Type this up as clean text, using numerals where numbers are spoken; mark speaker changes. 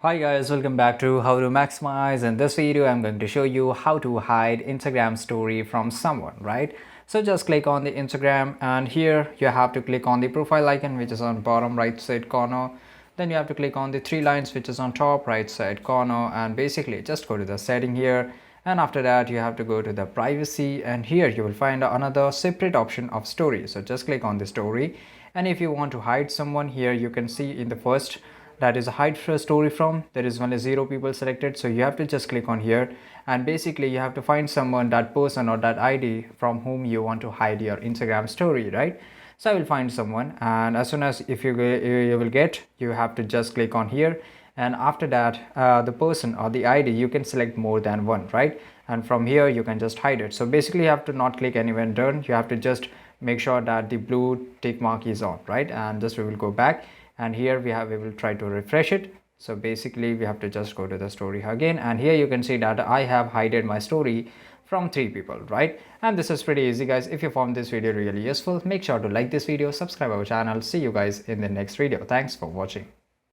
Speaker 1: Hi guys, welcome back to How to Maximize. In this video, I'm going to show you how to hide Instagram story from someone, right? So just click on the Instagram and here you have to click on the profile icon which is on bottom right side corner. Then you have to click on the three lines which is on top right side corner and basically just go to the setting here. And after that you have to go to the privacy and here you will find another separate option of story. So just click on the story, and if you want to hide someone here you can see in the first that is a hide story from, there is only 0 people selected, so you have to just click on here and basically you have to find someone, that person or that ID from whom you want to hide your Instagram story, right? So I will find someone, and as soon as if you will get, you have to just click on here, and after that the person or the ID you can select more than one, right? And from here you can just hide it. So basically you have to not click anywhere done, you have to just make sure that the blue tick mark is on, right? And just we will go back and here we will try to refresh it. So basically we have to just go to the story again, and here you can see that I have hidden my story from 3 people, right? And this is pretty easy guys. If you found this video really useful, make sure to like this video, subscribe our channel. See you guys in the next video. Thanks for watching.